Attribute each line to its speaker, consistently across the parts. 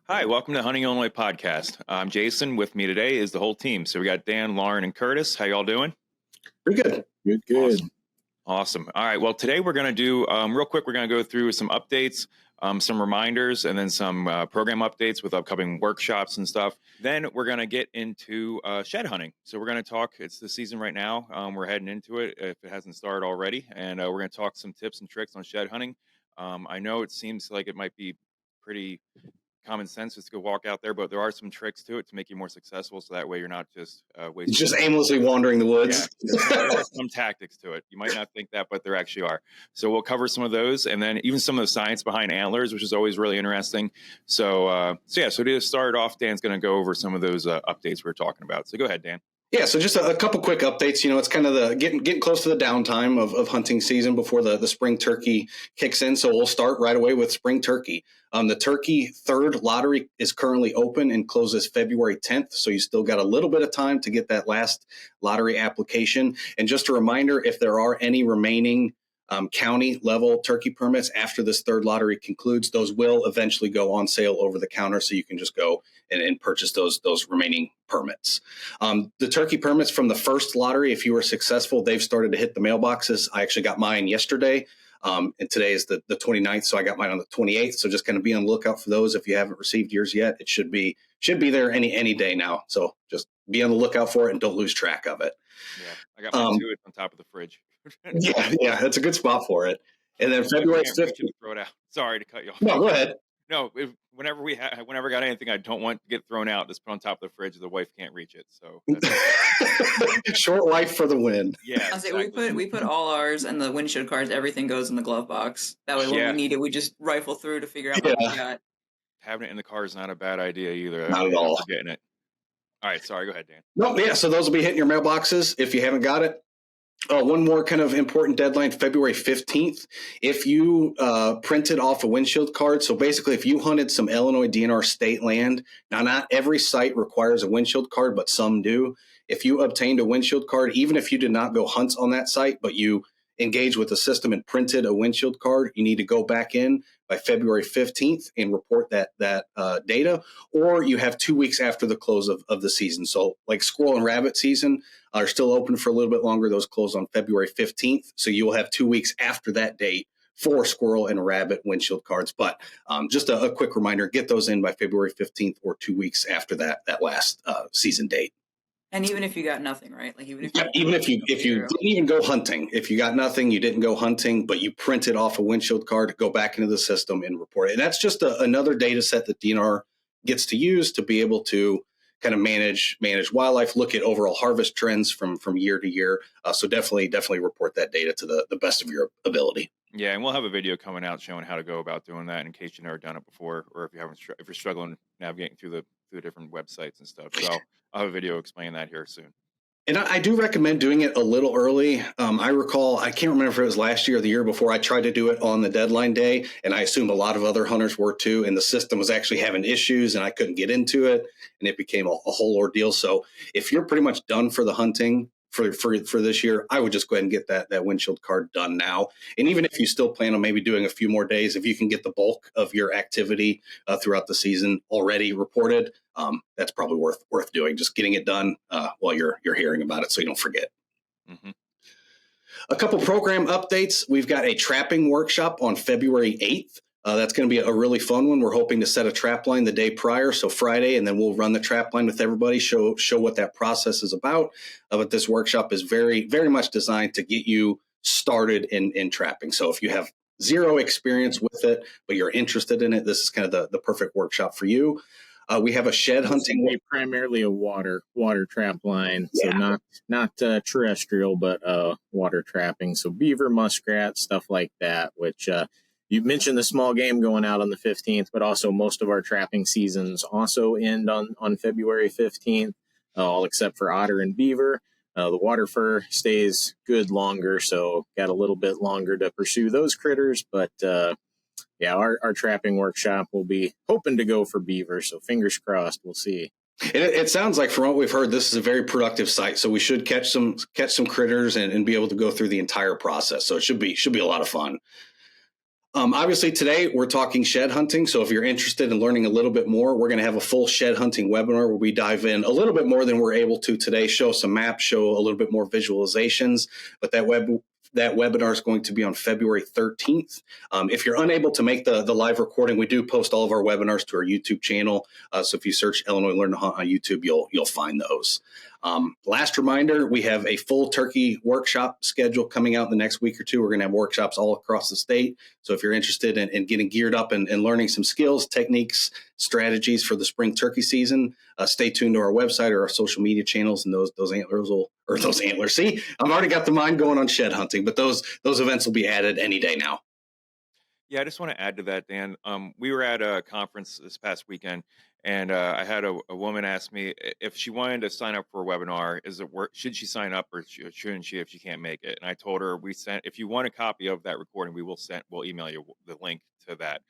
Speaker 1: Hi, welcome to Hunting Illinois podcast. I'm Jason. With me today is the whole team. So we got Dan, Lauren, and Curtis. How y'all doing?
Speaker 2: Pretty good.
Speaker 3: Good.
Speaker 1: Awesome. All right. Well, today we're going to do real quick. We're going to go through some updates, some reminders, and then some program updates with upcoming workshops and stuff. Then we're going to get into shed hunting. So we're going to talk. It's the season right now. We're heading into it if it hasn't started already, and we're going to talk some tips and tricks on shed hunting. I know it seems like it might be pretty common sense just to go walk out there, but there are some tricks to it to make you more successful, so that way you're not just wasting.
Speaker 2: Just aimlessly wandering the woods.
Speaker 1: Yeah. There are some tactics to it. You might not think that, but there actually are. So we'll cover some of those, and then even some of the science behind antlers, which is always really interesting. So to start off, Dan's going to go over some of those updates we were talking about. So go ahead, Dan.
Speaker 2: Yeah, so just a couple quick updates. It's kind of the getting close to the downtime of hunting season before the spring turkey kicks in. So we'll start right away with spring turkey. The turkey third lottery is currently open and closes February 10th. So you still got a little bit of time to get that last lottery application. And just a reminder, if there are any remaining county level turkey permits after this third lottery concludes, those will eventually go on sale over the counter, so you can just go and purchase those remaining permits. The turkey permits from the first lottery, if you were successful, they've started to hit the mailboxes. I actually got mine yesterday, and today is the 29th, so I got mine on the 28th. So just kind of be on the lookout for those. If you haven't received yours yet, it should be there any day now. So just be on the lookout for it and don't lose track of it.
Speaker 1: Yeah, I got mine too. It's on top of the fridge.
Speaker 2: yeah, that's a good spot for it. And then February 5th.
Speaker 1: Throw it out. Sorry to cut you off.
Speaker 2: No, go ahead.
Speaker 1: No, whenever I got anything I don't want to get thrown out, just put on top of the fridge. The wife can't reach it. So
Speaker 2: short life for the win.
Speaker 1: Yeah,
Speaker 4: exactly. we put all ours and the windshield cards. Everything goes in the glove box. That way, when we need it, we just rifle through to figure out what we got.
Speaker 1: Having it in the car is not a bad idea either.
Speaker 2: Not at all.
Speaker 1: Getting it. All right, sorry. Go ahead, Dan.
Speaker 2: No, yeah. So those will be hitting your mailboxes if you haven't got it. One more kind of important deadline, February 15th. If you printed off a windshield card, so basically if you hunted some Illinois DNR state land, now not every site requires a windshield card, but some do. If you obtained a windshield card, even if you did not go hunt on that site, but you engaged with the system and printed a windshield card, you need to go back in by February 15th and report that data, or you have 2 weeks after the close of the season. So like squirrel and rabbit season are still open for a little bit longer. Those close on February 15th. So you'll have 2 weeks after that date for squirrel and rabbit windshield cards. But just a quick reminder, get those in by February 15th or 2 weeks after that last season date.
Speaker 4: And even if you got nothing, right? Like even if
Speaker 2: you didn't even go hunting, if you got nothing, you didn't go hunting, but you printed off a windshield card, go back into the system and report it. And that's just another data set that DNR gets to use to be able to kind of manage wildlife, look at overall harvest trends from year to year. So definitely report that data to the best of your ability.
Speaker 1: Yeah, and we'll have a video coming out showing how to go about doing that in case you've never done it before, or if you're struggling navigating through the different websites and stuff. So I'll have a video explaining that here soon.
Speaker 2: And I do recommend doing it a little early. I recall, I can't remember if it was last year or the year before, I tried to do it on the deadline day, and I assume a lot of other hunters were too, and the system was actually having issues, and I couldn't get into it, and it became a whole ordeal. So if you're pretty much done for the hunting for this year, I would just go ahead and get that windshield card done now. And even if you still plan on maybe doing a few more days, if you can get the bulk of your activity throughout the season already reported, that's probably worth doing. Just getting it done while you're hearing about it, so you don't forget.
Speaker 1: Mm-hmm.
Speaker 2: A couple program updates. We've got a trapping workshop on February 8th. That's going to be a really fun one. We're hoping to set a trap line the day prior, so Friday, and then we'll run the trap line with everybody, show what that process is about. But this workshop is very, very much designed to get you started in trapping. So if you have zero experience with it, but you're interested in it, this is kind of the perfect workshop for you. We have a shed hunting.
Speaker 3: Primarily a water trap line, so not terrestrial, but water trapping. So beaver, muskrat, stuff like that, which you mentioned the small game going out on the 15th, but also most of our trapping seasons also end on February 15th, all except for otter and beaver. The water fur stays good longer, so got a little bit longer to pursue those critters. But our trapping workshop will be hoping to go for beaver, so fingers crossed. We'll see.
Speaker 2: It sounds like from what we've heard, this is a very productive site, so we should catch some critters and be able to go through the entire process. So it should be a lot of fun. Obviously, today we're talking shed hunting. So if you're interested in learning a little bit more, we're going to have a full shed hunting webinar where we dive in a little bit more than we're able to today, show some maps, show a little bit more visualizations. But that webinar is going to be on February 13th. If you're unable to make the live recording, we do post all of our webinars to our YouTube channel. So if you search Illinois Learn to Hunt on YouTube, you'll find those. Last reminder, we have a full turkey workshop schedule coming out in the next week or two. We're going to have workshops all across the state. So if you're interested in getting geared up and learning some skills, techniques, strategies for the spring turkey season, stay tuned to our website or our social media channels, and those antlers. See, I've already got the mind going on shed hunting, but those events will be added any day now.
Speaker 1: Yeah, I just want to add to that, Dan. We were at a conference this past weekend, and I had a woman ask me if she wanted to sign up for a webinar. Should she sign up or shouldn't she if she can't make it? And I told her if you want a copy of that recording, we'll email you the link to that.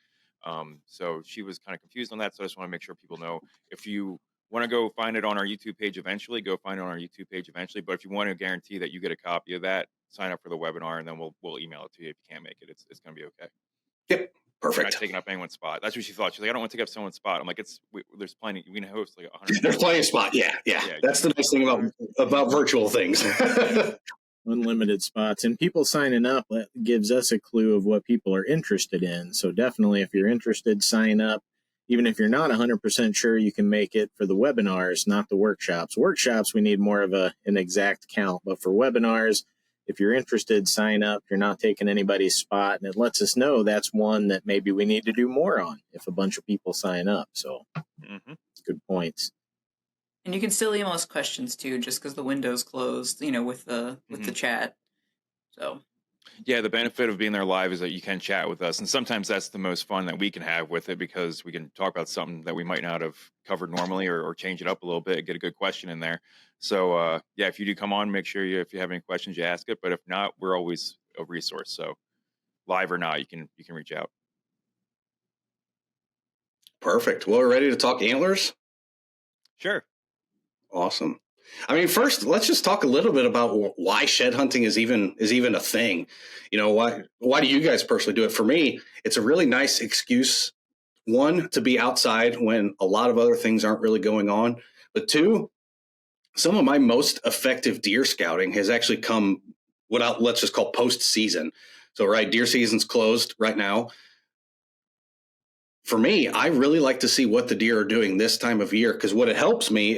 Speaker 1: So she was kind of confused on that. So I just want to make sure people know, if you want to go find it on our YouTube page eventually, go find it on our YouTube page eventually. But if you want to guarantee that you get a copy of that, sign up for the webinar, and then we'll email it to you. If you can't make it, it's going to be okay.
Speaker 2: Yep. Perfect.
Speaker 1: Not taking up anyone's spot. That's what she thought. She's like, I don't want to take up someone's spot. I'm like, there's plenty. We can host like 100.
Speaker 2: There's plenty of spot. Yeah. That's the nice thing about virtual things.
Speaker 3: Unlimited spots, and people signing up gives us a clue of what people are interested in. So definitely, if you're interested, sign up. Even if you're not 100% sure you can make it for the webinars, not the workshops. Workshops, we need more of an exact count. But for webinars, if you're interested, sign up. You're not taking anybody's spot, and it lets us know that's one that maybe we need to do more on if a bunch of people sign up. So good points.
Speaker 4: And you can still email us questions too, just because the window's closed, with the chat. So
Speaker 1: yeah, the benefit of being there live is that you can chat with us, and sometimes that's the most fun that we can have with it, because we can talk about something that we might not have covered normally, or change it up a little bit, get a good question in there. So yeah, if you do come on, make sure if you have any questions, you ask it. But if not, we're always a resource. So live or not, you can reach out.
Speaker 2: Perfect. Well, we're ready to talk antlers.
Speaker 1: Sure.
Speaker 2: Awesome. I mean, first, let's just talk a little bit about why shed hunting is even a thing. Why do you guys personally do it? For me, it's a really nice excuse, one, to be outside when a lot of other things aren't really going on. But two, some of my most effective deer scouting has actually come let's just call post-season. So, right, deer season's closed right now. For me, I really like to see what the deer are doing this time of year, because what it helps me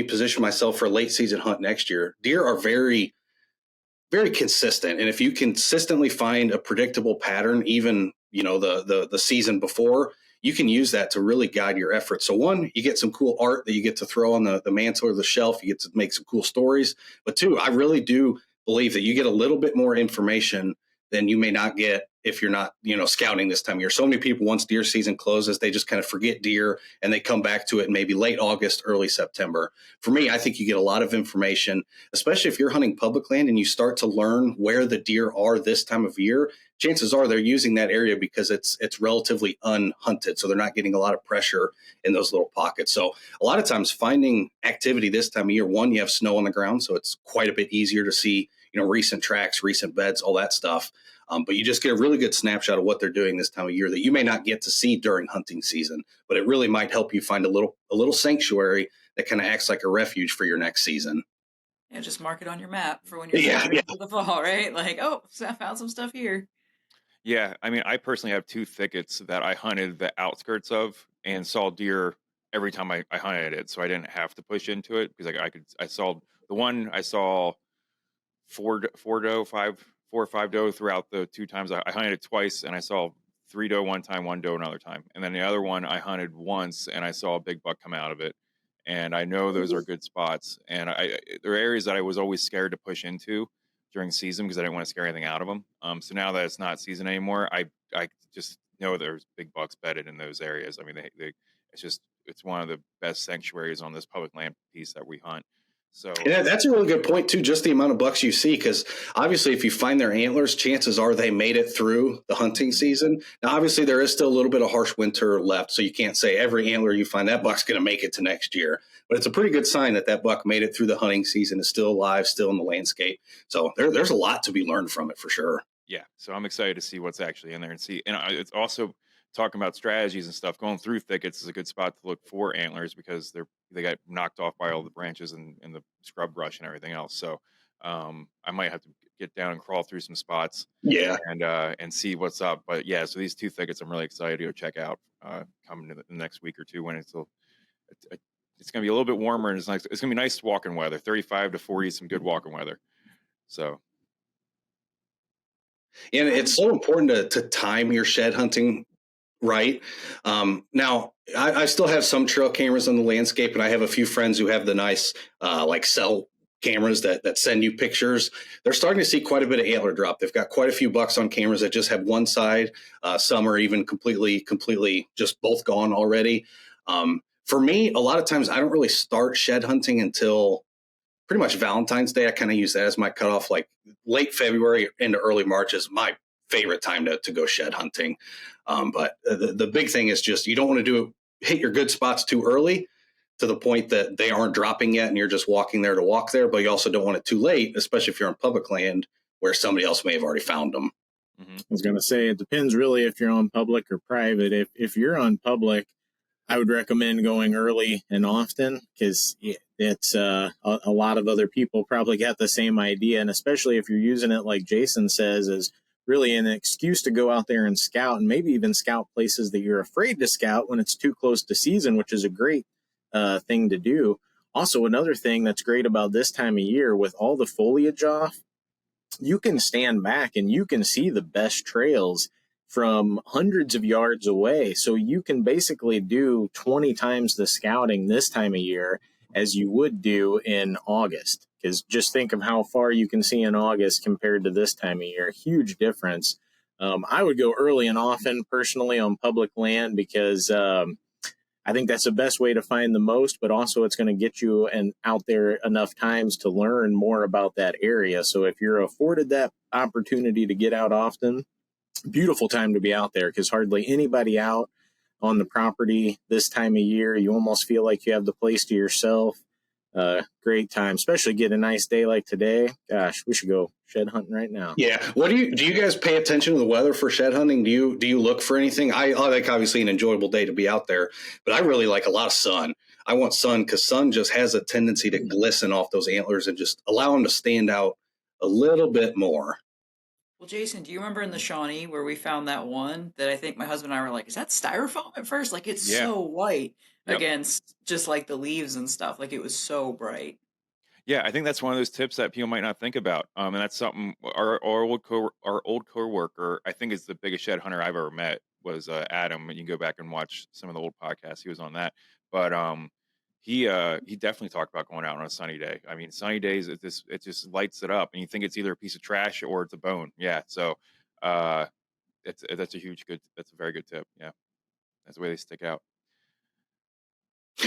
Speaker 2: position myself for a late season hunt next year. Deer are very, very consistent. And if you consistently find a predictable pattern, even, the season before, you can use that to really guide your efforts. So one, you get some cool art that you get to throw on the mantle or the shelf. You get to make some cool stories. But two, I really do believe that you get a little bit more information than you may not get if you're not, scouting this time of year. So many people, once deer season closes, they just kind of forget deer and they come back to it maybe late August, early September. For me, I think you get a lot of information, especially if you're hunting public land and you start to learn where the deer are this time of year. Chances are they're using that area because it's relatively unhunted. So they're not getting a lot of pressure in those little pockets. So a lot of times finding activity this time of year, one, you have snow on the ground, so it's quite a bit easier to see, recent tracks, recent beds, all that stuff. But you just get a really good snapshot of what they're doing this time of year that you may not get to see during hunting season, but it really might help you find a little sanctuary that kind of acts like a refuge for your next season.
Speaker 4: Yeah, just mark it on your map for when you're ready for the fall, right? Like, oh, so I found some stuff here.
Speaker 1: Yeah, I mean, I personally have two thickets that I hunted the outskirts of and saw deer every time I hunted it, so I didn't have to push into it, because I saw the one I saw four or five doe throughout the two times I hunted it twice, and I saw 3 doe one time, 1 doe another time, and then the other one I hunted once and I saw a big buck come out of it, and I know those are good spots, and there are areas that I was always scared to push into during season because I didn't want to scare anything out of them. So now that it's not season anymore, I just know there's big bucks bedded in those areas. I mean, it's one of the best sanctuaries on this public land piece that we hunt. So
Speaker 2: yeah, that's a really good point too. Just the amount of bucks you see, because obviously if you find their antlers, chances are they made it through the hunting season. Now, obviously there is still a little bit of harsh winter left, so you can't say every antler you find that buck's going to make it to next year. But it's a pretty good sign that buck made it through the hunting season, is still alive, still in the landscape. So there's a lot to be learned from it for sure.
Speaker 1: Yeah, so I'm excited to see what's actually in there and see. And it's also talking about strategies and stuff. Going through thickets is a good spot to look for antlers because they got knocked off by all the branches and the scrub brush and everything else. So I might have to get down and crawl through some spots.
Speaker 2: Yeah.
Speaker 1: And see what's up. But yeah, so these 2 thickets I'm really excited to go check out coming to the next week or two when it's going to be a little bit warmer and it's nice. It's going to be nice walking weather, 35 to 40, some good walking weather. So.
Speaker 2: And it's so important to time your shed hunting right. Now, I still have some trail cameras on the landscape, and I have a few friends who have the nice like cell cameras that send you pictures. They're starting to see quite a bit of antler drop. They've got quite a few bucks on cameras that just have one side. Some are even completely just both gone already. For me, a lot of times I don't really start shed hunting until pretty much Valentine's Day. I kind of use that as my cutoff. Like late February into early March is my favorite time to go shed hunting. But the big thing is just you don't want to hit your good spots too early to the point that they aren't dropping yet and you're just walking there to walk there. But you also don't want it too late, especially if you're on public land where somebody else may have already found them.
Speaker 3: Mm-hmm. I was going to say, it depends really if you're on public or private. If you're on public, I would recommend going early and often because it's a lot of other people probably got the same idea. And especially if you're using it, like Jason says, as really an excuse to go out there and scout and maybe even scout places that you're afraid to scout when it's too close to season, which is a great thing to do. Also, another thing that's great about this time of year with all the foliage off, you can stand back and you can see the best trails from hundreds of yards away. So you can basically do 20 times the scouting this time of year as you would do in August. Because just think of how far you can see in August compared to this time of year. Huge difference. I would go early and often personally on public land because I think that's the best way to find the most, but also it's going to get you out there enough times to learn more about that area. So if you're afforded that opportunity to get out often, beautiful time to be out there because hardly anybody out on the property this time of year. You almost feel like you have the place to yourself. Great time, especially get a nice day like today. Gosh, we should go shed hunting right now.
Speaker 2: Yeah. What do you guys pay attention to the weather for shed hunting? Do you look for anything? I like obviously an enjoyable day to be out there, but I really like a lot of sun. I want sun because sun just has a tendency to glisten off those antlers and just allow them to stand out a little bit more.
Speaker 4: Well, Jason, do you remember in the Shawnee where we found that one that I think my husband and I were like, is that styrofoam at first? Like it's so white against just like the leaves and stuff. Like it was so bright.
Speaker 1: Yeah, I think that's one of those tips that people might not think about. And that's something our old coworker, I think is the biggest shed hunter I've ever met was Adam. And you can go back and watch some of the old podcasts. He was on that. But he definitely talked about going out on a sunny day. I mean, sunny days, it just lights it up and you think it's either a piece of trash or it's a bone. Yeah. So that's a very good tip. Yeah. That's the way they stick out.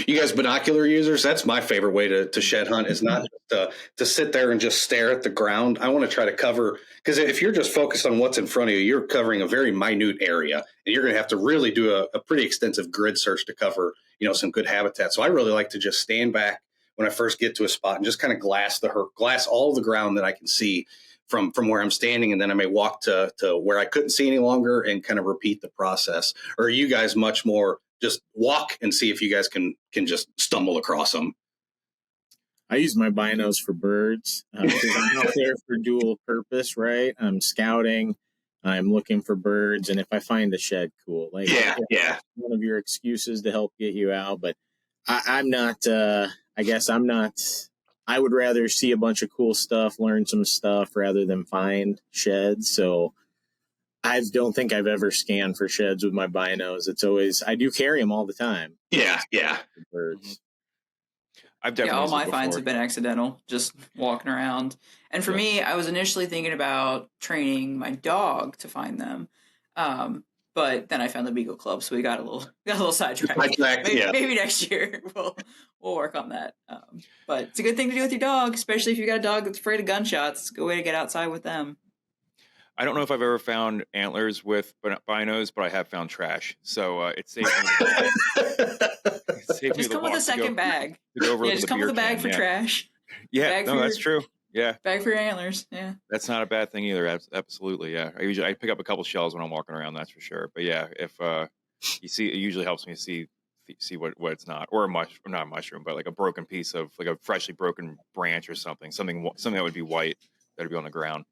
Speaker 2: You guys binocular users? That's my favorite way to shed hunt is not to sit there and just stare at the ground. I want to try to cover, because if you're just focused on what's in front of you, you're covering a very minute area and you're going to have to really do a pretty extensive grid search to cover, some good habitat. So I really like to just stand back when I first get to a spot and just kind of glass all the ground that I can see from where I'm standing. And then I may walk to where I couldn't see any longer and kind of repeat the process. Or are you guys much more just walk and see if you guys can just stumble across them?
Speaker 3: I use my binos for birds because I'm out there for dual purpose, right? I'm scouting, I'm looking for birds, and if I find a shed, cool. Like,
Speaker 2: yeah.
Speaker 3: One of your excuses to help get you out, but I'm not. I would rather see a bunch of cool stuff, learn some stuff, rather than find sheds. So I don't think I've ever scanned for sheds with my binos. It's always, I do carry them all the time.
Speaker 2: Yeah.
Speaker 3: Birds.
Speaker 1: I've definitely
Speaker 4: all my finds have been accidental, just walking around. And for me, I was initially thinking about training my dog to find them. But then I found the Beagle Club, so we got a little sidetracked. Maybe next year we'll work on that. But it's a good thing to do with your dog, especially if you got a dog that's afraid of gunshots. It's a good way to get outside with them.
Speaker 1: I don't know if I've ever found antlers with binos, but I have found trash. So it's safe.
Speaker 4: Just come with a second bag.
Speaker 1: Just come with a
Speaker 4: bag for trash.
Speaker 1: Yeah, that's true. Yeah,
Speaker 4: Bag for your antlers. Yeah.
Speaker 1: that's not a bad thing either. Absolutely, yeah. I pick up a couple shells when I'm walking around. That's for sure. But yeah, if you see, it usually helps me see what it's not, or a not a mushroom, but like a broken piece of like a freshly broken branch or something that would be white that would be on the ground.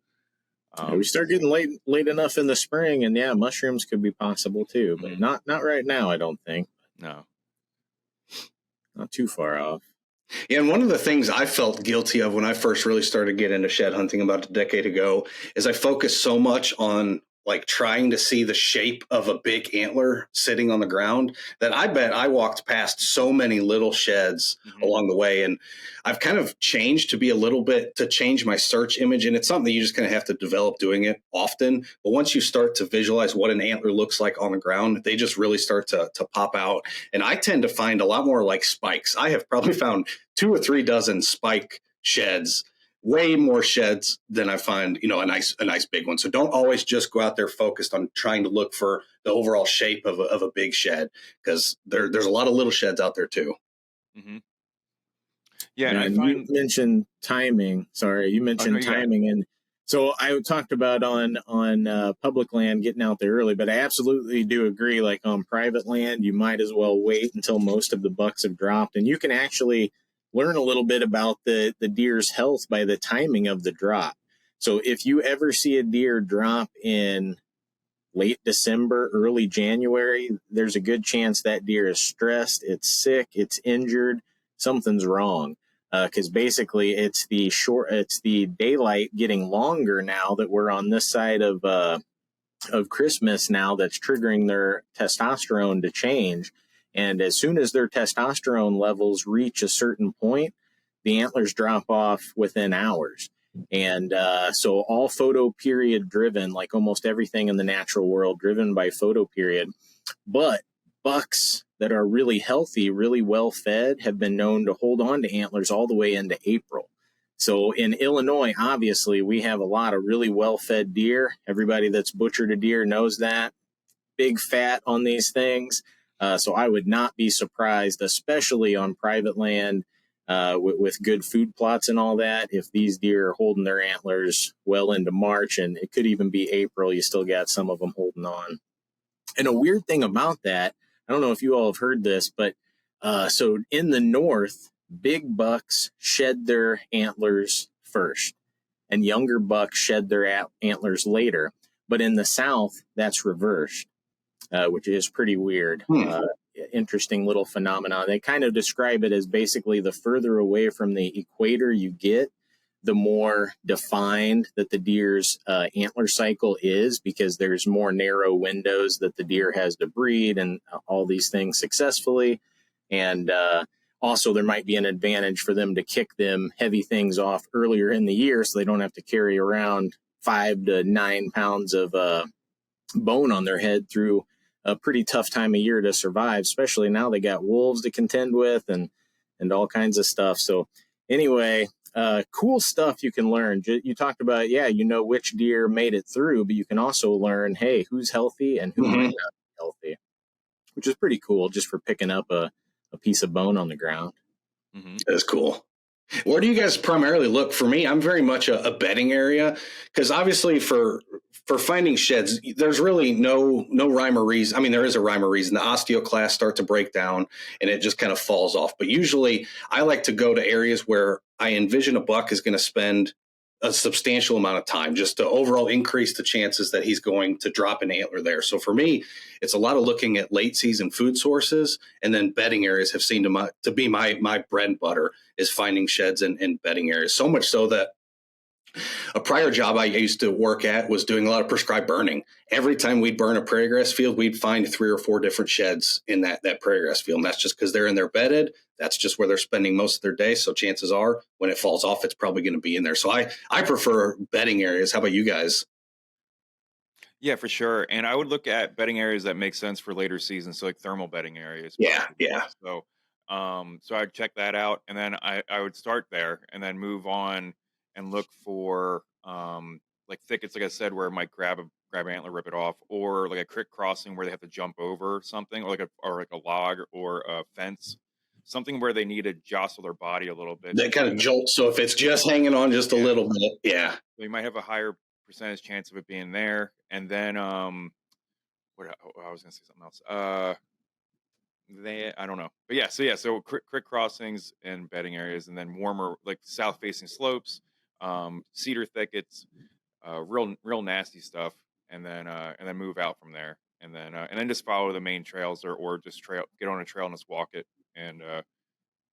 Speaker 3: Yeah, we start getting late enough in the spring, and yeah, mushrooms could be possible too, but
Speaker 1: Mhm.
Speaker 3: not right now. I don't think.
Speaker 1: No.
Speaker 3: Not too far off.
Speaker 2: Yeah, and one of the things I felt guilty of when I first really started getting into shed hunting about a decade ago is I focused so much on like trying to see the shape of a big antler sitting on the ground that I bet I walked past so many little sheds
Speaker 1: Mhm.
Speaker 2: along the way. And I've kind of changed to be a little bit to change my search image. And it's something that you just kind of have to develop doing it often. But once you start to visualize what an antler looks like on the ground, they just really start to pop out. And I tend to find a lot more like spikes. I have probably found 2 or 3 dozen spike sheds, way more sheds than I find, a nice big one. So don't always just go out there focused on trying to look for the overall shape of a big shed, because there's a lot of little sheds out there too.
Speaker 1: Mm-hmm. Yeah, and
Speaker 3: Yeah,
Speaker 1: I
Speaker 3: and you
Speaker 1: find.
Speaker 3: mentioned timing. Sorry, you
Speaker 1: Oh no,
Speaker 3: mentioned
Speaker 1: you got it.
Speaker 3: timing, and so I talked about on public land getting out there early, but I absolutely do agree. Like on private land, you might as well wait until most of the bucks have dropped, and you can actually learn a little bit about the deer's health by the timing of the drop. So if you ever see a deer drop in late December, early January, there's a good chance that deer is stressed, it's sick, it's injured, something's wrong. Because basically, it's the daylight getting longer now that we're on this side of Christmas now that's triggering their testosterone to change. And as soon as their testosterone levels reach a certain point, the antlers drop off within hours. And so all photo period driven, like almost everything in the natural world, driven by photo period. But bucks that are really healthy, really well fed, have been known to hold on to antlers all the way into April. So in Illinois, obviously, we have a lot of really well fed deer. Everybody that's butchered a deer knows that. Big fat on these things. So I would not be surprised, especially on private land with good food plots and all that, if these deer are holding their antlers well into March, and it could even be April. You still got some of them holding on. And a weird thing about that, I don't know if you all have heard this, but so in the north, big bucks shed their antlers first, and younger bucks shed their antlers later. But in the south, that's reversed, which is pretty weird. Interesting little phenomenon. They kind of describe it as basically the further away from the equator you get, the more defined that the deer's antler cycle is, because there's more narrow windows that the deer has to breed and all these things successfully. And also, there might be an advantage for them to kick them heavy things off earlier in the year so they don't have to carry around 5 to 9 pounds of bone on their head through a pretty tough time of year to survive, especially now they got wolves to contend with and all kinds of stuff. So anyway, cool stuff you can learn. You talked about, which deer made it through, but you can also learn, hey, who's healthy and who might not be healthy, which is pretty cool just for picking up a piece of bone on the ground.
Speaker 1: Mm-hmm.
Speaker 2: That's cool. Where do you guys primarily look? For me, I'm very much a bedding area, because obviously for finding sheds, there's really no rhyme or reason. I mean, there is a rhyme or reason. The osteoclasts start to break down and it just kind of falls off. But usually I like to go to areas where I envision a buck is going to spend a substantial amount of time, just to overall increase the chances that he's going to drop an antler there. So for me, it's a lot of looking at late season food sources, and then bedding areas have seemed to be my bread and butter, is finding sheds and bedding areas. So much so that a prior job I used to work at was doing a lot of prescribed burning. Every time we'd burn a prairie grass field, we'd find 3 or 4 different sheds in that prairie grass field. And that's just because they're in there bedded. That's just where they're spending most of their day. So chances are when it falls off, it's probably going to be in there. So I prefer bedding areas. How about you guys?
Speaker 1: Yeah, for sure. And I would look at bedding areas that make sense for later seasons, so like thermal bedding areas.
Speaker 2: Yeah,
Speaker 1: Possibly.
Speaker 2: yeah.
Speaker 1: So I'd check that out, and then I would start there, and then move on and look for like thickets, like I said, where it might grab an antler, rip it off, or like a creek crossing where they have to jump over something, or like a log or a fence. something where they need to jostle their body a little bit.
Speaker 2: That kind of jolt. So if it's just hanging on just a little bit, yeah.
Speaker 1: So you might have a higher percentage chance of it being there. And then what I was gonna say something else. I don't know, but so crick crossings and bedding areas, and then warmer like south facing slopes, cedar thickets, real nasty stuff, and then move out from there, and then just follow the main trails, or just get on a trail and just walk it, and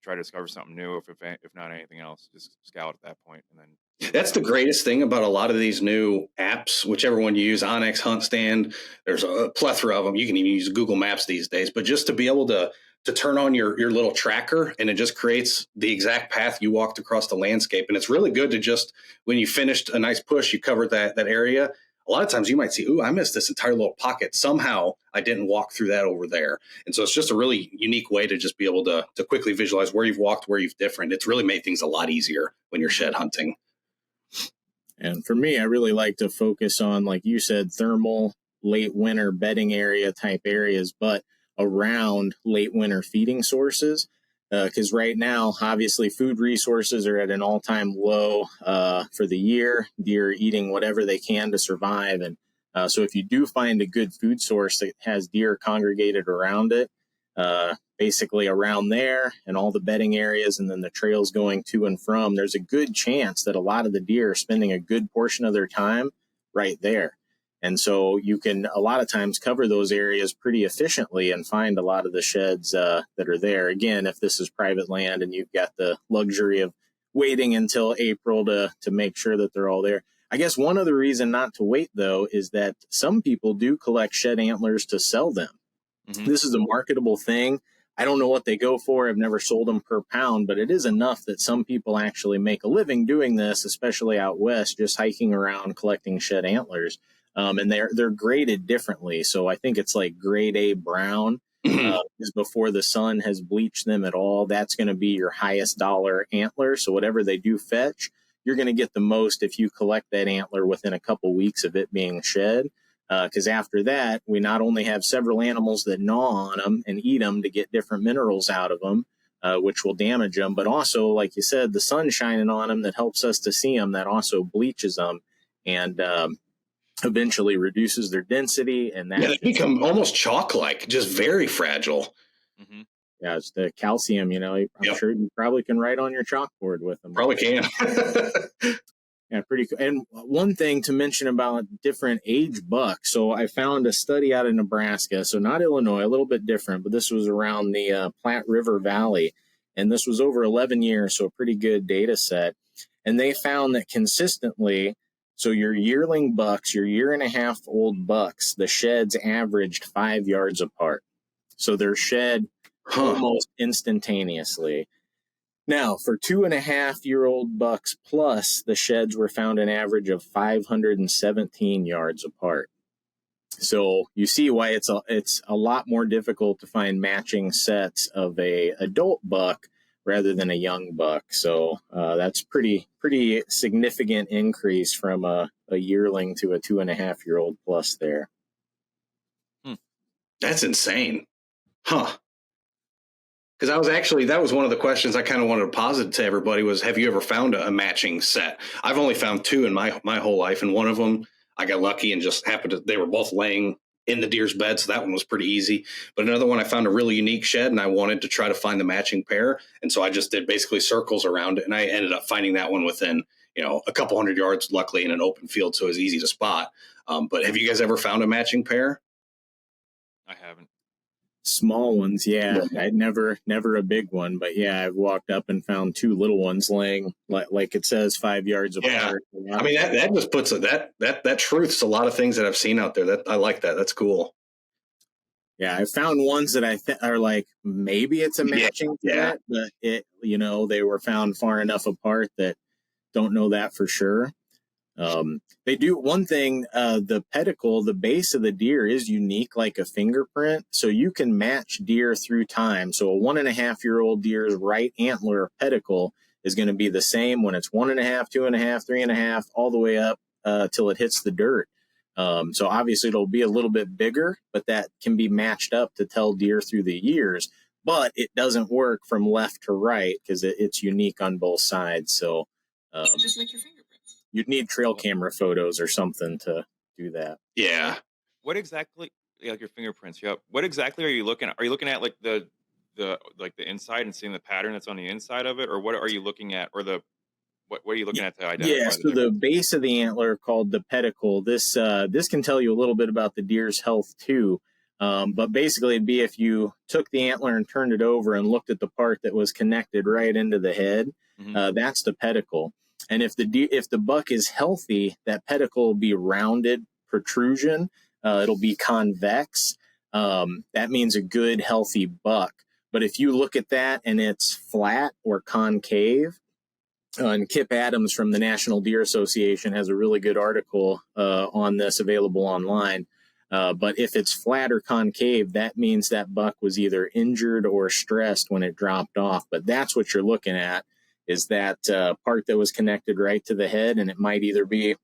Speaker 1: try to discover something new. If not anything else, just scout at that point, and then.
Speaker 2: That's the greatest thing about a lot of these new apps, whichever one you use, Onyx, Hunt Stand. There's a plethora of them. You can even use Google Maps these days. But just to be able to turn on your little tracker, and it just creates the exact path you walked across the landscape. And it's really good to just, when you finished a nice push, you covered that area. A lot of times you might see, ooh, I missed this entire little pocket. Somehow I didn't walk through that over there. And so it's just a really unique way to just be able to quickly visualize where you've walked, where you've different. It's really made things a lot easier when you're shed hunting.
Speaker 3: And for me, I really like to focus on, like you said, thermal, late winter bedding area type areas, but around late winter feeding sources. Because right now, obviously, food resources are at an all-time low for the year. Deer are eating whatever they can to survive. And so if you do find a good food source that has deer congregated around it, basically around there and all the bedding areas and then the trails going to and from, there's a good chance that a lot of the deer are spending a good portion of their time right there. And so you can a lot of times cover those areas pretty efficiently and find a lot of the sheds that are there. Again, if this is private land and you've got the luxury of waiting until April to make sure that they're all there. I guess one other reason not to wait, though, is that some people do collect shed antlers to sell them. Mm-hmm. This is a marketable thing. I don't know what they go for. I've never sold them per pound, but it is enough that some people actually make a living doing this, especially out west, just hiking around collecting shed antlers. And they're graded differently. So I think it's like grade A brown is before the sun has bleached them at all. That's going to be your highest dollar antler. So whatever they do fetch, you're going to get the most if you collect that antler within a couple weeks of it being shed. Because after that, we not only have several animals that gnaw on them and eat them to get different minerals out of them, which will damage them, but also, like you said, the sun shining on them that helps us to see them, that also bleaches them and eventually reduces their density. And that
Speaker 2: they become almost chalk-like, just very fragile.
Speaker 3: Mm-hmm. Yeah, it's the calcium, I'm sure you probably can write on your chalkboard with them.
Speaker 2: Probably can.
Speaker 3: Yeah, pretty cool. And one thing to mention about different age bucks. So I found a study out of Nebraska, so not Illinois, a little bit different, but this was around the Platte River Valley. And this was over 11 years, so a pretty good data set. And they found that consistently, so your yearling bucks, your 1.5 old bucks, the sheds averaged 5 yards apart. So they're shed almost instantaneously. Now, for 2.5-year-old bucks plus, the sheds were found an average of 517 yards apart. So you see why it's a lot more difficult to find matching sets of a adult buck rather than a young buck. So that's pretty significant increase from a yearling to a 2.5-year-old plus there.
Speaker 2: That's insane. Huh. Because that was one of the questions I kind of wanted to posit to everybody was, have you ever found a matching set? I've only found 2 in my whole life. And one of them, I got lucky and just they were both laying in the deer's bed. So that one was pretty easy. But another one, I found a really unique shed and I wanted to try to find the matching pair. And so I just did basically circles around it. And I ended up finding that one within, a couple hundred yards, luckily in an open field. So it was easy to spot. But have you guys ever found a matching pair?
Speaker 1: I haven't.
Speaker 3: Small ones, yeah. I'd never a big one, but yeah, I've walked up and found 2 little ones laying like it says 5 yards apart.
Speaker 2: Yeah. I mean that just puts that truths a lot of things that I've seen out there. That I like that. That's cool.
Speaker 3: Yeah, I found ones that I are like maybe it's a matching set, but they were found far enough apart that don't know that for sure. They do one thing, the pedicle, the base of the deer is unique like a fingerprint. So you can match deer through time. So a 1.5-year-old deer's right antler or pedicle is going to be the same when it's 1.5, 2.5, 3.5, all the way up till it hits the dirt. So obviously it'll be a little bit bigger, but that can be matched up to tell deer through the years. but it doesn't work from left to right because it's unique on both sides. So
Speaker 4: Just like your fingerprints.
Speaker 3: you'd need trail camera photos or something to do that.
Speaker 2: Yeah.
Speaker 1: What exactly, like your fingerprints? Yep. What exactly are you looking at? Are you looking at like the inside and seeing the pattern that's on the inside of it, or what are you looking at, or what are you looking at to identify
Speaker 3: Yeah,
Speaker 1: the
Speaker 3: so the
Speaker 1: difference?
Speaker 3: base of the antler called the pedicle. This can tell you a little bit about the deer's health too. But basically, it'd be if you took the antler and turned it over and looked at the part that was connected right into the head.
Speaker 1: Mm-hmm.
Speaker 3: That's the pedicle. And if the buck is healthy, that pedicle will be rounded protrusion. It'll be convex. That means a good, healthy buck. But if you look at that and it's flat or concave, and Kip Adams from the National Deer Association has a really good article on this available online. But if it's flat or concave, that means that buck was either injured or stressed when it dropped off. But that's what you're looking at, is that part that was connected right to the head, and it might either be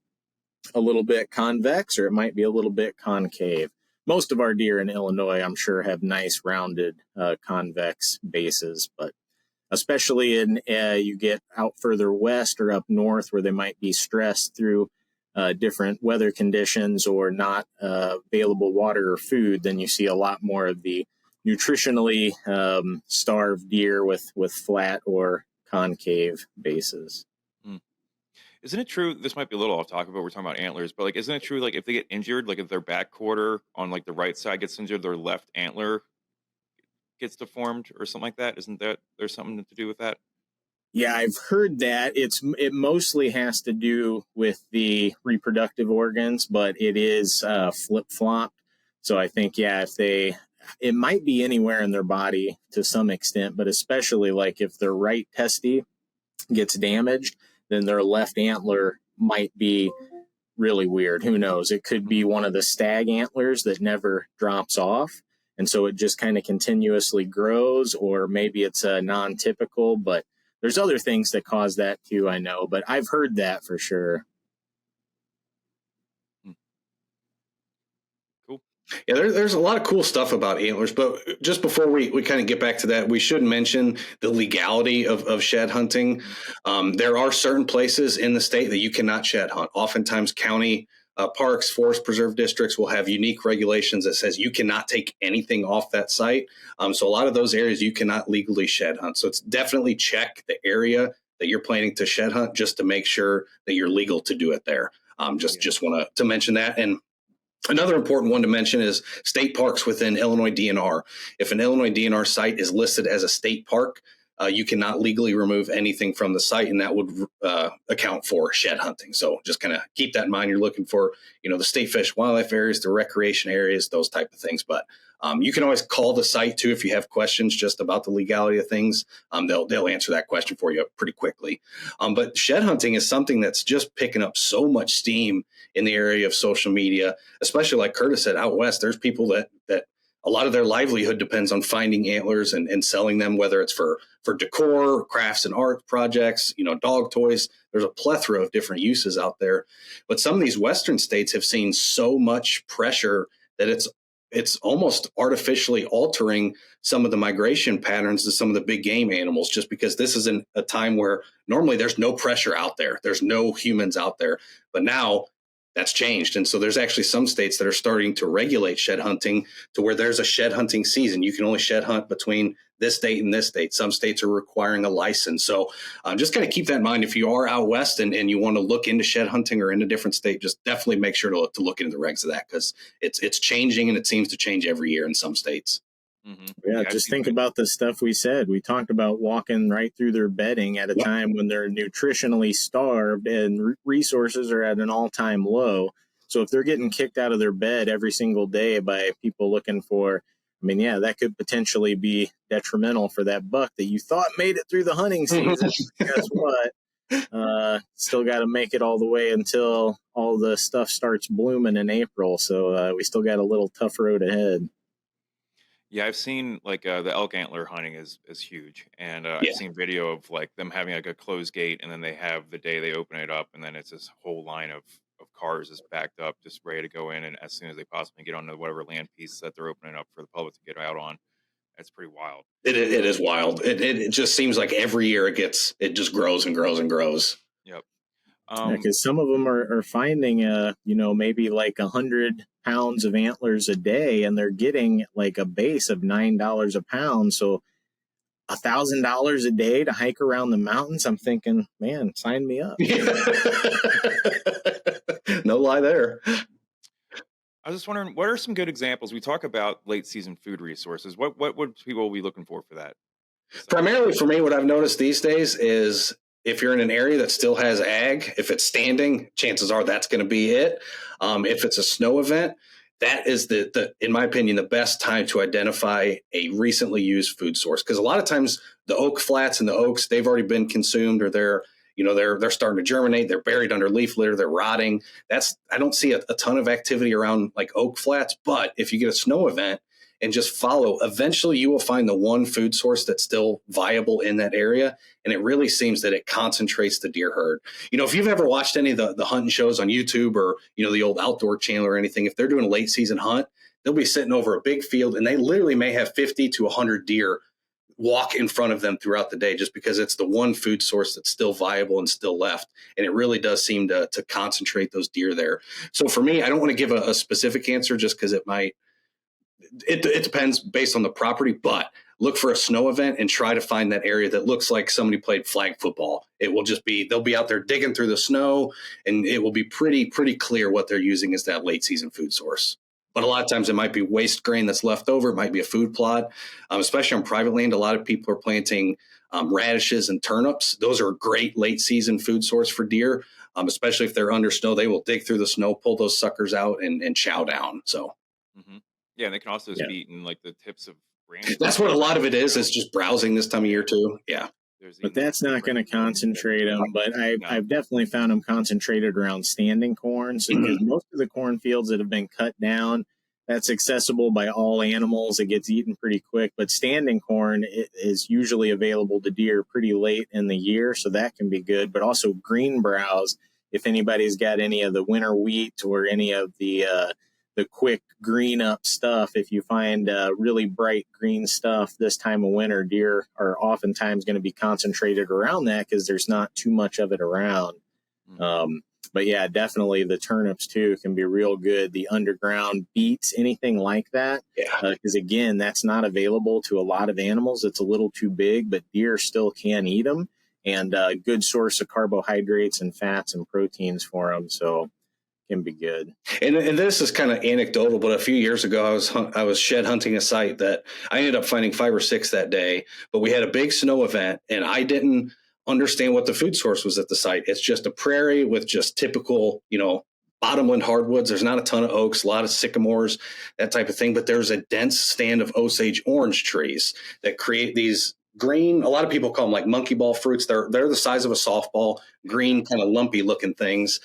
Speaker 3: a little bit convex or it might be a little bit concave. Most of our deer in Illinois, I'm sure, have nice rounded convex bases, but especially in you get out further west or up north where they might be stressed through different weather conditions or not available water or food, then you see a lot more of the nutritionally starved deer with flat or concave bases.
Speaker 1: Isn't it true? This might be a little off topic, but we're talking about antlers. But like, isn't it true? Like, if they get injured, like if their back quarter on like the right side gets injured, their left antler gets deformed or something like that? Isn't that there's something to do with that?
Speaker 3: Yeah, I've heard that. It mostly has to do with the reproductive organs, but it is flip flopped. So I think it might be anywhere in their body to some extent, but especially like if their right testy gets damaged, then their left antler might be really weird. Who knows? It could be one of the stag antlers that never drops off. And so it just kind of continuously grows, or maybe it's a non-typical, but there's other things that cause that too, I know, but I've heard that for sure.
Speaker 1: Cool.
Speaker 2: Yeah, there's a lot of cool stuff about antlers, but just before we kind of get back to that, we should mention the legality of shed hunting. There are certain places in the state that you cannot shed hunt. Oftentimes, county parks, forest preserve districts will have unique regulations that says you cannot take anything off that site. So a lot of those areas you cannot legally shed hunt. So it's definitely check the area that you're planning to shed hunt just to make sure that you're legal to do it there. Just want to mention that. And another important one to mention is state parks within Illinois DNR. If an Illinois DNR site is listed as a state park, you cannot legally remove anything from the site, and that would account for shed hunting. So just kind of keep that in mind. You're looking for, the state fish wildlife areas, the recreation areas, those type of things. But you can always call the site too if you have questions just about the legality of things. They'll answer that question for you pretty quickly. But shed hunting is something that's just picking up so much steam in the area of social media, especially like Curtis said, out west. There's people that a lot of their livelihood depends on finding antlers and selling them, whether it's for decor, crafts and art projects, dog toys. There's a plethora of different uses out there. But some of these Western states have seen so much pressure that it's almost artificially altering some of the migration patterns to some of the big game animals, just because this is a time where normally there's no pressure out there. There's no humans out there. But now that's changed. And so there's actually some states that are starting to regulate shed hunting to where there's a shed hunting season. You can only shed hunt between this date and this date. Some states are requiring a license. So just kind of keep that in mind. If you are out west and you want to look into shed hunting or in a different state, just definitely make sure to look into the regs of that, because it's changing, and it seems to change every year in some states.
Speaker 1: Mm-hmm.
Speaker 3: Yeah, just think about the stuff we said. We talked about walking right through their bedding at a time when they're nutritionally starved and resources are at an all-time low. So if they're getting kicked out of their bed every single day by people looking for, that could potentially be detrimental for that buck that you thought made it through the hunting season. Guess what? Still got to make it all the way until all the stuff starts blooming in April. So we still got a little tough road ahead.
Speaker 1: Yeah, I've seen like the elk antler hunting is huge, and I've seen video of like them having like a closed gate, and then they have the day they open it up, and then it's this whole line of cars is backed up, just ready to go in, and as soon as they possibly get onto whatever land piece that they're opening up for the public to get out on, That's pretty wild.
Speaker 2: It is wild. It just seems like every year it just grows and grows and grows.
Speaker 1: Yep.
Speaker 3: Because some of them are finding, maybe like 100 pounds of antlers a day, and they're getting like a base of $9 a pound. So $1,000 a day to hike around the mountains. I'm thinking, man, sign me up.
Speaker 2: No lie there.
Speaker 1: I was just wondering, what are some good examples? We talk about late season food resources. What would people be looking for that?
Speaker 2: Primarily for me, what I've noticed these days is if you're in an area that still has ag, if it's standing, chances are that's going to be it. If it's a snow event, that is in my opinion, the best time to identify a recently used food source. Because a lot of times the oak flats and the oaks, they've already been consumed, or they're starting to germinate. They're buried under leaf litter. They're rotting. I don't see a ton of activity around like oak flats. But if you get a snow event and just follow, eventually you will find the one food source that's still viable in that area. And it really seems that it concentrates the deer herd. If you've ever watched any of the hunting shows on YouTube, or, the old Outdoor Channel or anything, if they're doing a late season hunt, they'll be sitting over a big field and they literally may have 50 to 100 deer walk in front of them throughout the day, just because it's the one food source that's still viable and still left. And it really does seem to concentrate those deer there. So for me, I don't want to give a specific answer just because it depends based on the property, but look for a snow event and try to find that area that looks like somebody played flag football. It will just be, they'll be out there digging through the snow, and it will be pretty clear what they're using as that late season food source. But a lot of times it might be waste grain that's left over. It might be a food plot, especially on private land. A lot of people are planting radishes and turnips. Those are a great late season food source for deer, especially if they're under snow. They will dig through the snow, pull those suckers out, and chow down. So,
Speaker 1: yeah, and they can also just be eating like the tips of branches.
Speaker 2: That's what a lot of it is just browsing this time of year too. Yeah.
Speaker 3: But that's not going to concentrate them. But I've definitely found them concentrated around standing corn. So because most of the cornfields that have been cut down, that's accessible by all animals. It gets eaten pretty quick. But standing corn is usually available to deer pretty late in the year, so that can be good. But also green browse, if anybody's got any of the winter wheat or any of the quick green up stuff. If you find really bright green stuff this time of winter, deer are oftentimes going to be concentrated around that because there's not too much of it around. But yeah, definitely the turnips too can be real good. The underground beets, anything like that. Because again, that's not available to a lot of animals. It's a little too big, but deer still can eat them, and a good source of carbohydrates and fats and proteins for them. So can be good.
Speaker 2: And this is kind of anecdotal, but a few years ago, I was shed hunting a site that I ended up finding 5 or 6 that day, but we had a big snow event and I didn't understand what the food source was at the site. It's just a prairie with just typical, bottomland hardwoods. There's not a ton of oaks, a lot of sycamores, that type of thing, but there's a dense stand of Osage orange trees that create these green, a lot of people call them like monkey ball fruits. They're the size of a softball, green, kind of lumpy looking things.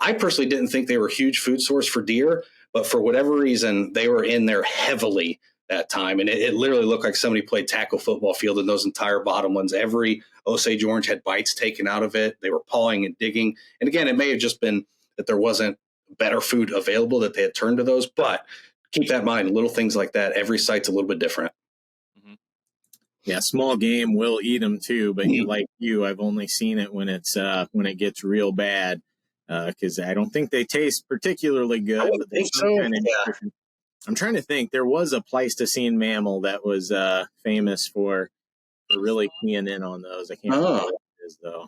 Speaker 2: I personally didn't think they were a huge food source for deer, but for whatever reason, they were in there heavily that time. And it literally looked like somebody played tackle football field in those entire bottomlands. Every Osage orange had bites taken out of it. They were pawing and digging. And again, it may have just been that there wasn't better food available that they had turned to those, but keep that in mind, little things like that. Every site's a little bit different.
Speaker 3: Yeah, small game will eat them too, but like you, I've only seen it when it gets real bad. Because I don't think they taste particularly good. But
Speaker 2: think so.
Speaker 3: I'm trying to think. There was a Pleistocene mammal that was famous for really keying in on those. I can't remember what it is, though.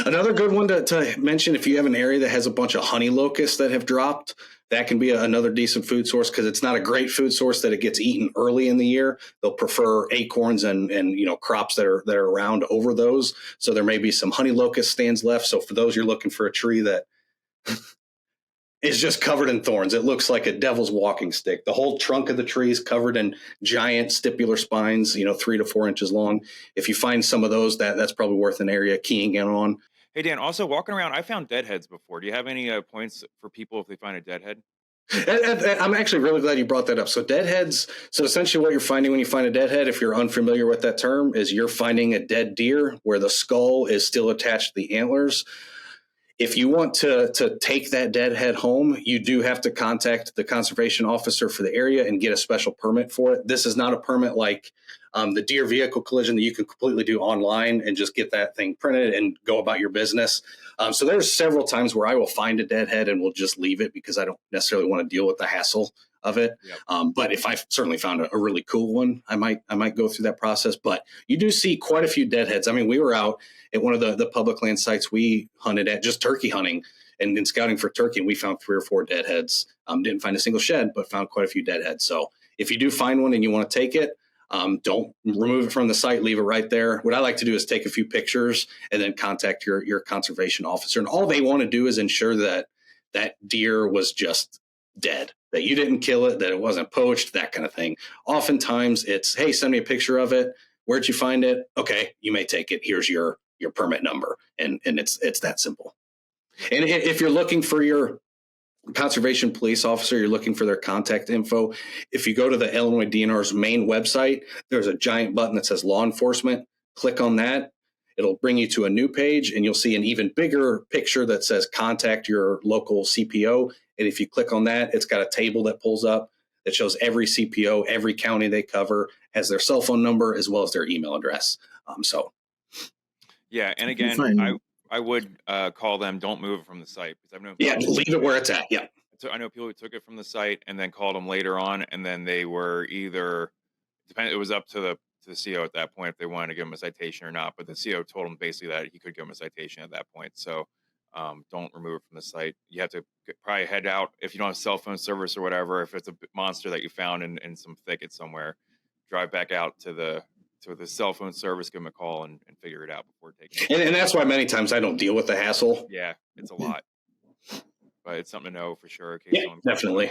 Speaker 2: Another good one to mention, if you have an area that has a bunch of honey locusts that have dropped, that can be another decent food source, because it's not a great food source that it gets eaten early in the year. They'll prefer acorns and crops that are around over those. So there may be some honey locust stands left. So for those, you're looking for a tree that is just covered in thorns. It looks like a devil's walking stick. The whole trunk of the tree is covered in giant stipular spines, 3 to 4 inches long. If you find some of those, that's probably worth an area keying in on.
Speaker 1: Hey, Dan, also walking around, I found deadheads before. Do you have any points for people if they find a deadhead?
Speaker 2: I'm actually really glad you brought that up. So deadheads, so essentially what you're finding when you find a deadhead, if you're unfamiliar with that term, is you're finding a dead deer where the skull is still attached to the antlers. If you want to take that dead head home, you do have to contact the conservation officer for the area and get a special permit for it. This is not a permit like the deer vehicle collision that you can completely do online and just get that thing printed and go about your business. So there's several times where I will find a dead head and will just leave it because I don't necessarily want to deal with the hassle of it. Yep. But if I've certainly found a really cool one, I might go through that process. But you do see quite a few deadheads. I mean, we were out at one of the public land sites we hunted at, just turkey hunting and scouting for turkey, and we found 3 or 4 deadheads. Didn't find a single shed, but found quite a few deadheads. So if you do find one and you want to take it, don't remove it from the site, leave it right there. What I like to do is take a few pictures and then contact your conservation officer. And all they want to do is ensure that that deer was just dead, that you didn't kill it, that it wasn't poached, that kind of thing. Oftentimes it's, hey, send me a picture of it. Where'd you find it? Okay, you may take it. Here's your permit number. And it's that simple. And if you're looking for your conservation police officer, you're looking for their contact info, if you go to the Illinois DNR's main website, there's a giant button that says law enforcement. Click on that. It'll bring you to a new page, and you'll see an even bigger picture that says contact your local CPO. And if you click on that, it's got a table that pulls up that shows every CPO, every county they cover, has their cell phone number as well as their email address.
Speaker 1: Yeah, and again, I would call them. Don't move it from the site, because I've known.
Speaker 2: Yeah, leave it where it's at. Yeah.
Speaker 1: So I know people who took it from the site and then called them later on, and then they were either it was up to the CO at that point if they wanted to give him a citation or not. But the CO told him basically that he could give him a citation at that point. So don't remove it from the site. You have to probably head out if you don't have cell phone service or whatever. If it's a monster that you found in some thicket somewhere, drive back out to the cell phone service, give them a call and figure it out before taking it.
Speaker 2: And that's why many times I don't deal with the hassle.
Speaker 1: Yeah, it's a lot. But it's something to know for sure.
Speaker 2: Yeah, definitely.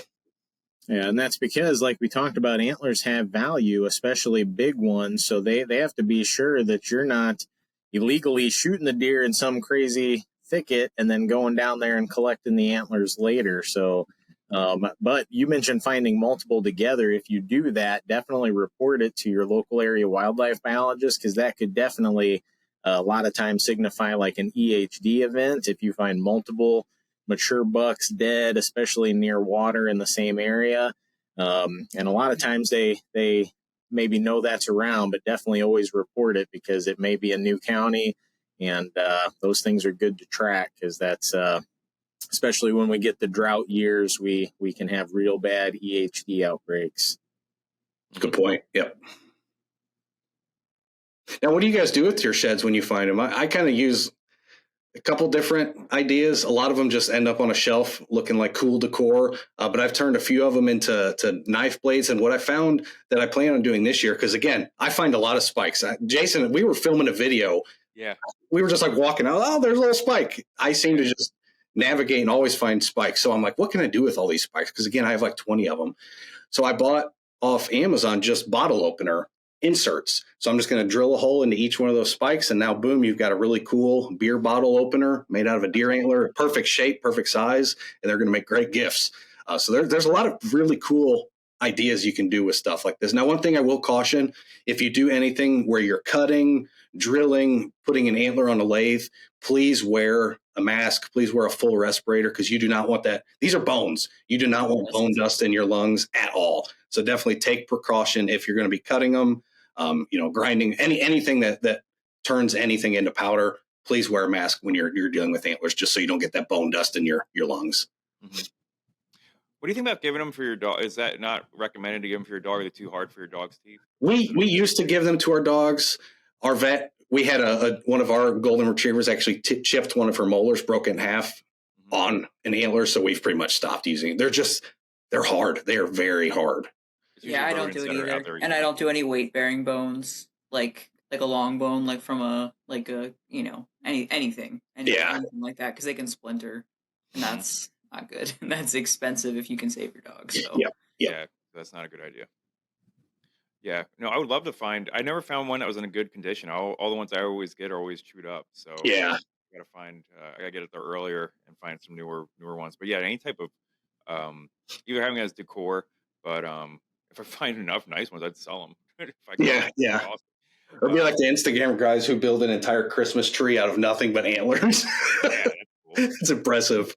Speaker 3: Yeah, and that's because, like we talked about, antlers have value, especially big ones. So they have to be sure that you're not illegally shooting the deer in some crazy thicket and then going down there and collecting the antlers later. So, but you mentioned finding multiple together. If you do that, definitely report it to your local area wildlife biologist, because that could definitely a lot of times signify like an EHD event. If you find multiple mature bucks dead, especially near water in the same area. And a lot of times they maybe know that's around, but definitely always report it, because it may be a new county, and those things are good to track, because that's especially when we get the drought years, we can have real bad EHD outbreaks.
Speaker 2: Good point. Yep. Now, what do you guys do with your sheds when you find them? I kind of use a couple different ideas. A lot of them just end up on a shelf looking like cool decor, but I've turned a few of them into knife blades. And what I found that I plan on doing this year, because again, I find a lot of spikes. Jason, we were filming a video.
Speaker 1: Yeah.
Speaker 2: We were just like walking out. Oh, there's a little spike. I seem to just navigate and always find spikes. So I'm like, what can I do with all these spikes? Because again, I have like 20 of them. So I bought off Amazon just bottle opener inserts. So I'm just going to drill a hole into each one of those spikes, and now boom, you've got a really cool beer bottle opener made out of a deer antler, perfect shape, perfect size, and they're going to make great gifts. So there's a lot of really cool ideas you can do with stuff like this. Now, one thing I will caution, if you do anything where you're cutting, drilling, putting an antler on a lathe, please wear a mask, please wear a full respirator, because you do not want that. These are bones. You do not want bone dust in your lungs at all. So definitely take precaution if you're going to be cutting them. Grinding anything that turns anything into powder, please wear a mask when you're dealing with antlers, just so you don't get that bone dust in your lungs.
Speaker 1: Mm-hmm. What do you think about giving them for your dog? Is that not recommended to give them for your dog? Are they too hard for your dog's teeth?
Speaker 2: We used to give them to our dogs. Our vet, we had one of our golden retrievers actually chipped one of her molars, broke it in half on an antler. So we've pretty much stopped using it. They're hard. They are very hard.
Speaker 4: Yeah, I don't do it either, and I don't do any weight bearing bones, like a long bone, like from anything like that, because they can splinter, and that's not good. And that's expensive if you can save your dog. So
Speaker 1: yeah, that's not a good idea. Yeah, no, I would love to find. I never found one that was in a good condition. All the ones I always get are always chewed up. So
Speaker 2: yeah,
Speaker 1: I gotta find. I gotta get it there earlier and find some newer ones. But yeah, any type of either having it as decor, but if I find enough nice ones, I'd sell them.
Speaker 2: Yeah. Awesome. Or be like the Instagram guys who build an entire Christmas tree out of nothing but antlers.
Speaker 1: Yeah, that's cool.
Speaker 2: It's impressive.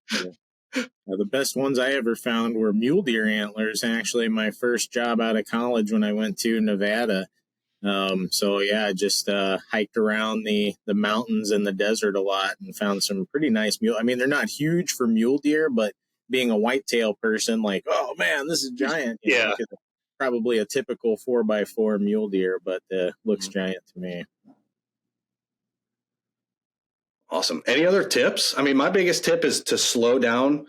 Speaker 3: The best ones I ever found were mule deer antlers. Actually, my first job out of college when I went to Nevada. So yeah, I just hiked around the mountains and the desert a lot and found some pretty nice mule. I mean, they're not huge for mule deer, but being a whitetail person, like, oh man, this is giant. You know, 'cause probably a typical 4x4 mule deer, but looks giant to me.
Speaker 2: Awesome. Any other tips? I mean, my biggest tip is to slow down.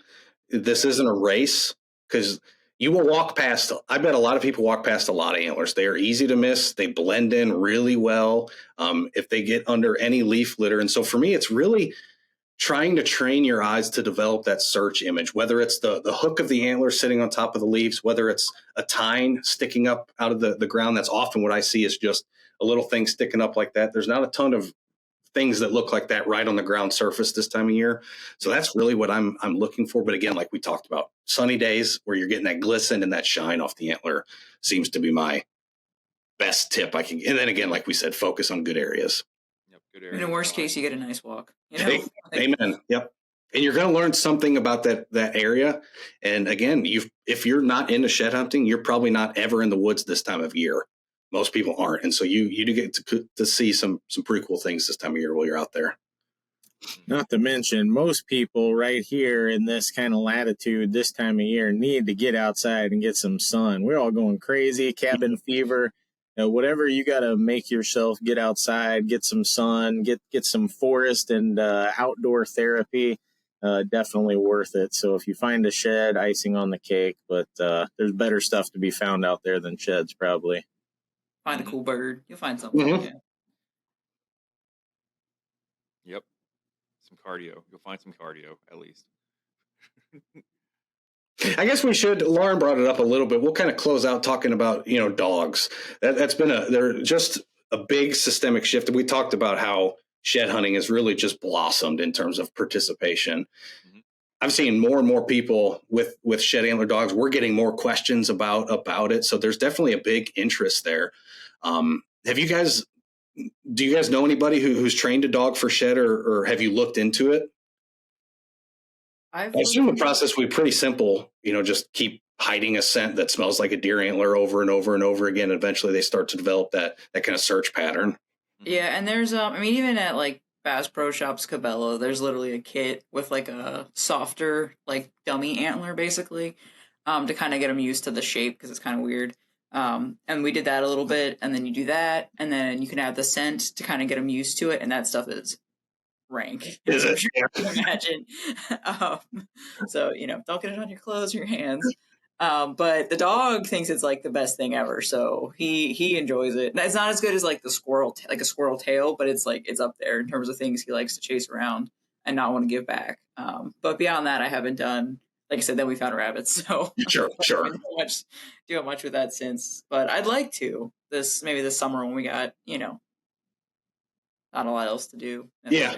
Speaker 2: This isn't a race because you will walk past. I bet a lot of people walk past a lot of antlers. They are easy to miss. They blend in really well if they get under any leaf litter. And so for me, it's really trying to train your eyes to develop that search image, whether it's the hook of the antler sitting on top of the leaves, whether it's a tine sticking up out of the ground. That's often what I see is just a little thing sticking up like that. There's not a ton of things that look like that right on the ground surface this time of year. So that's really what I'm looking for. But again, like we talked about, sunny days where you're getting that glisten and that shine off the antler seems to be my best tip I can. And then again, like we said, focus on good areas.
Speaker 1: Yep, good areas.
Speaker 4: In the worst case, you get a nice walk. You know?
Speaker 2: Amen. Yep. And you're going to learn something about that area. And again, if you're not into shed hunting, you're probably not ever in the woods this time of year. Most people aren't. And so you do get to see some pretty cool things this time of year while you're out there.
Speaker 3: Not to mention, most people right here in this kind of latitude this time of year need to get outside and get some sun. We're all going crazy, cabin fever. Whatever you got to make yourself get outside, get some sun, get some forest and outdoor therapy. Definitely worth it. So if you find a shed, icing on the cake. But there's better stuff to be found out there than sheds, probably.
Speaker 4: Find a cool bird. You'll find something.
Speaker 2: Mm-hmm.
Speaker 4: Yeah.
Speaker 1: Yep. Some cardio. You'll find some cardio, at least.
Speaker 2: I guess we should. Lauren brought it up a little bit. We'll kind of close out talking about, dogs. That's been they're just a big systemic shift. We talked about how shed hunting has really just blossomed in terms of participation. Mm-hmm. I've seen more and more people with shed antler dogs. We're getting more questions about it. So there's definitely a big interest there. Do you guys know anybody who's trained a dog for shed or have you looked into it? I assume the process will be pretty simple. Just keep hiding a scent that smells like a deer antler over and over and over again. Eventually they start to develop that kind of search pattern.
Speaker 4: Yeah. And there's, even at like Bass Pro Shops, Cabela, there's literally a kit with like a softer, like dummy antler basically, to kind of get them used to the shape because it's kind of weird. And we did that a little bit, and then you do that, and then you can add the scent to kind of get them used to it, and that stuff is rank.
Speaker 2: Is it?
Speaker 4: Sure you can imagine. So, don't get it on your clothes or your hands. But the dog thinks it's like the best thing ever, so he enjoys it. It's not as good as like the squirrel, like a squirrel tail, but it's like it's up there in terms of things he likes to chase around and not want to give back. But beyond that, I haven't done. Like I said, then we found rabbits, so
Speaker 2: sure.
Speaker 4: I haven't doing much with that since. But I'd like to maybe this summer when we got not a lot else to do.
Speaker 2: Yeah.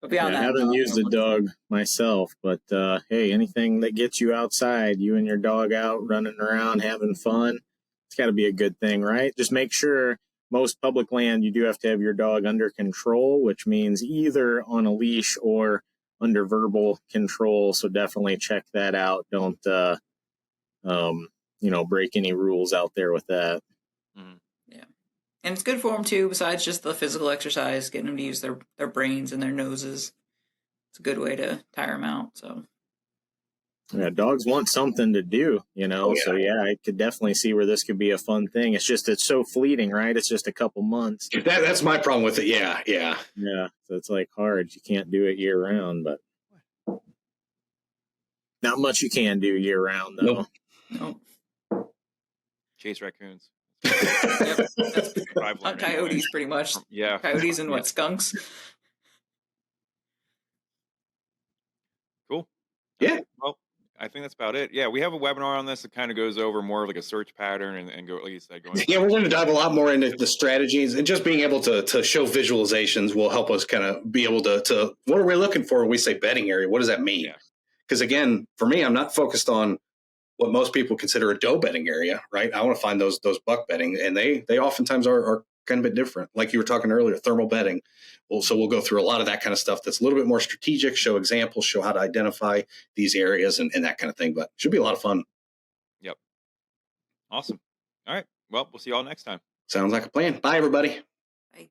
Speaker 4: But beyond that,
Speaker 3: I haven't used a dog myself, but hey, anything that gets you outside, you and your dog out running around having fun, it's got to be a good thing, right? Just make sure most public land you do have to have your dog under control, which means either on a leash or under verbal control. So definitely check that out. Don't, break any rules out there with that.
Speaker 4: Mm-hmm. Yeah. And it's good for them too, besides just the physical exercise, getting them to use their brains and their noses. It's a good way to tire them out. So.
Speaker 3: Yeah, dogs want something to do,
Speaker 2: Oh, yeah.
Speaker 3: So yeah, I could definitely see where this could be a fun thing. It's so fleeting, right? It's just a couple months.
Speaker 2: That's my problem with it. Yeah.
Speaker 3: Yeah. So it's like hard. You can't do it year round, but not much you can do year round though.
Speaker 4: Nope.
Speaker 1: Chase raccoons.
Speaker 4: Yep. Hunt coyotes pretty much.
Speaker 1: Yeah.
Speaker 4: Coyotes and what, skunks?
Speaker 1: Cool.
Speaker 2: Yeah.
Speaker 1: Well, I think that's about it. Yeah, we have a webinar on this that kind of goes over more of like a search pattern and go, like you said, going.
Speaker 2: Yeah, we're going to dive a lot more into the strategies, and just being able to show visualizations will help us kind of be able to what are we looking for when we say bedding area? What does that mean? Because again, for me, I'm not focused on what most people consider a doe bedding area, right? I want to find those buck bedding, and they oftentimes are kind of a bit different. Like you were talking earlier, thermal bedding. Well, so we'll go through a lot of that kind of stuff that's a little bit more strategic, show examples, show how to identify these areas and that kind of thing. But should be a lot of fun.
Speaker 1: Yep. Awesome. All right. Well, we'll see you all next time.
Speaker 2: Sounds like a plan. Bye, everybody.
Speaker 4: Bye.